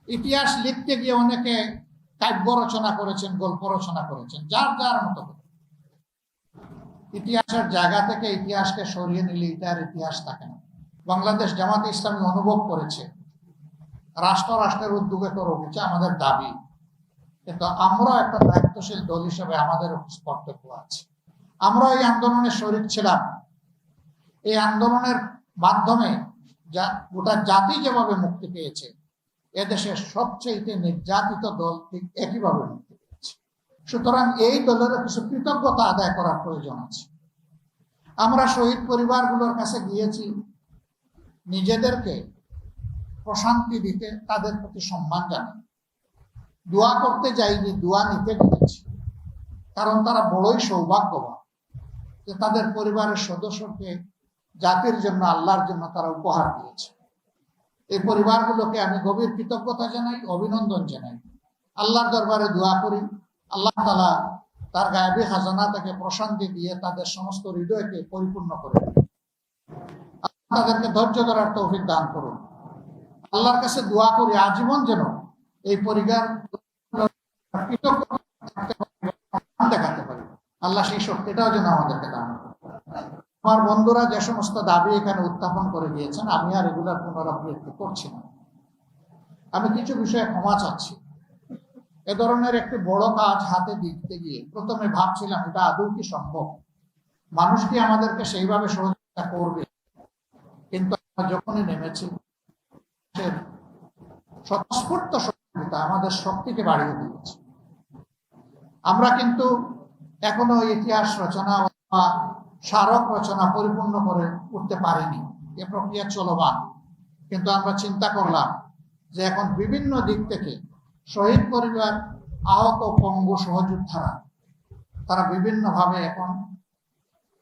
ইতিহাস লিখতে গিয়ে অনেকে কাব্য রচনা করেছেন, গল্প রচনা করেছেন, যার যার মতো করে। ইতিহাসের জায়গা থেকে ইতিহাসকে সরিয়ে নিলে এটার ইতিহাস থাকে না। বাংলাদেশ জামাতে ইসলামী অনুভব করেছে রাষ্ট্রের উদ্যোগে তো রয়েছে আমাদের দাবি, কিন্তু আমরা একটা দায়িত্বশীল দল হিসেবে আমাদের কর্তব্য আছে। আমরা এই আন্দোলনে শরীক ছিলাম। এই আন্দোলনের মাধ্যমে গোটা জাতি যেভাবে মুক্তি পেয়েছে, এদেশের সবচেয়ে নির্যাতিত দল ঠিক একইভাবে মুক্তি পেয়েছে। সুতরাং এই দলের কিছু কৃতজ্ঞতা আদায় করার প্রয়োজন আছে। আমরা শহীদ পরিবারগুলোর কাছে গিয়েছি নিজেদেরকে প্রশান্তি দিতে, তাদের প্রতি সম্মান জানাই। দোয়া করতে যাইনি, দোয়া নিতে গিয়েছি, কারণ তারা বড়ই সৌভাগ্যবান যে তাদের পরিবারের সদস্যকে জাতির জন্য, আল্লাহর জন্য তারা উপহার দিয়েছে। এই পরিবারগুলোকে আমি গভীর কৃতজ্ঞতা জানাই, অভিনন্দন জানাই। আল্লাহর দরবারে দোয়া করি আল্লাহ তাআলা তার গায়েবী খাজানা থেকে প্রশান্তি দিয়ে তাদের সমস্ত হৃদয়কে পরিপূর্ণ করে দেন। তাদেরকে ধৈর্য ধরার তৌফিক দান করুন। আল্লাহর কাছে দোয়া করি আজীবন যেন এই পরিবার দেখাতে পারি। আল্লাহ সেই শক্তিটাও যেন আমাদেরকে দান করেন। আমার বন্ধুরা যে সমস্ত দাবি এখানে উত্থাপন করে দিয়েছেন, আমি আর এগুলার পুনরাবৃত্তি করছি না। আমি কিছু বিষয়ে ক্ষমা চাচ্ছি। এ ধরনের একটি বড় কাজ হাতে দিতে গিয়ে প্রথমে ভাবছিলাম এটা আদৌ কি সম্ভব, মানুষ কি আমাদেরকে সেইভাবে সহযোগিতা করবে, কিন্তু আমরা যখনই নেমেছি স্বতঃস্ফূর্ত সহযোগিতা আমাদের শক্তিকে বাড়িয়ে দিয়েছে। আমরা কিন্তু এখনো ইতিহাস রচনা বা স্মারক রচনা পরিপূর্ণ করে উঠতে পারিনি, এ প্রক্রিয়া চলমান। কিন্তু আমরা চিন্তা করলাম যে এখন বিভিন্ন দিক থেকে শহীদ পরিবার, আহত পঙ্গু সহযোদ্ধারা তারা বিভিন্নভাবে এখন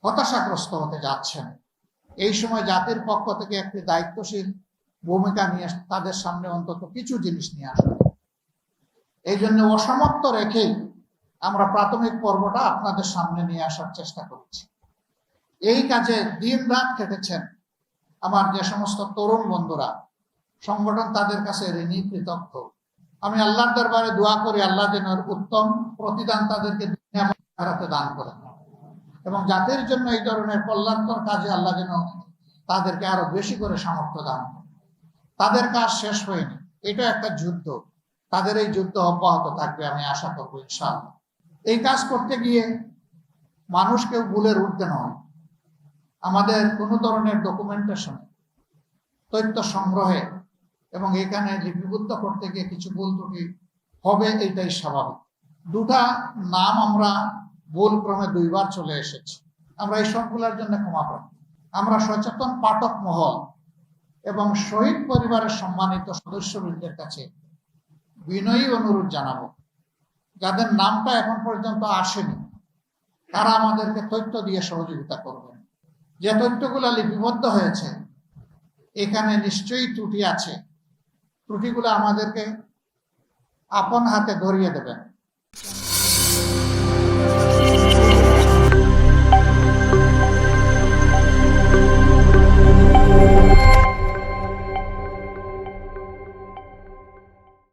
হতাশাগ্রস্ত হতে যাচ্ছেন। এই সময় জাতির পক্ষ থেকে একটি দায়িত্বশীল ভূমিকা নিয়ে তাদের সামনে অন্তত কিছু জিনিস নিয়ে আসবে। এই জন্য অসমাপ্ত রেখেই আমরা প্রাথমিক পর্বটা আপনাদের সামনে নিয়ে আসার চেষ্টা করেছি। এই কাজে দিন রাত খেটেছেন আমার যে সমস্ত তরুণ বন্ধুরা, সংগঠন তাদের কাছে ঋণী কৃতজ্ঞ। আমি আল্লাহর দরবারে দোয়া করি আল্লাহ যেন উত্তম প্রতিদান তাদেরকে দুনিয়াতে দান করেন, এবং জাতির জন্য এই ধরনের কল্যাণকর কাজে আল্লাহ যেন তাদেরকে আরো বেশি করে সামর্থ্য দান করেন। তাদের কাজ শেষ হয়নি, এটা একটা যুদ্ধ, তাদের এই যুদ্ধ অব্যাহত থাকবে আমি আশা করবো ইনশাআল্লাহ। এই কাজ করতে গিয়ে মানুষকেও ভুলের ঊর্ধ্বে নয়। আমাদের কোনো ধরনের ডকুমেন্টেশনে, তথ্য সংগ্রহে এবং এখানে লিপিবদ্ধ করতে গিয়ে কিছু ভুল ত্রুটি হবে, এটাই স্বাভাবিক। দুটা নাম আমরা ভুল ক্রমে 2 বার চলে এসেছি, আমরা এই সবগুলোর জন্য ক্ষমা প্রার্থী। আমরা সচেতন পাঠক মহল এবং শহীদ পরিবারের সম্মানিত সদস্যবৃন্দের কাছে বিনয়ী অনুরোধ জানাবো, যাদের নামটা এখন পর্যন্ত আসেনি তারা আমাদেরকে তথ্য দিয়ে সহযোগিতা করবেন। যে তথ্যগুলো লিপিবদ্ধ হয়েছে এখানে নিশ্চয়ই ত্রুটি আছে, ত্রুটিগুলো আমাদেরকে আপন হাতে ধরিয়ে দেবেন।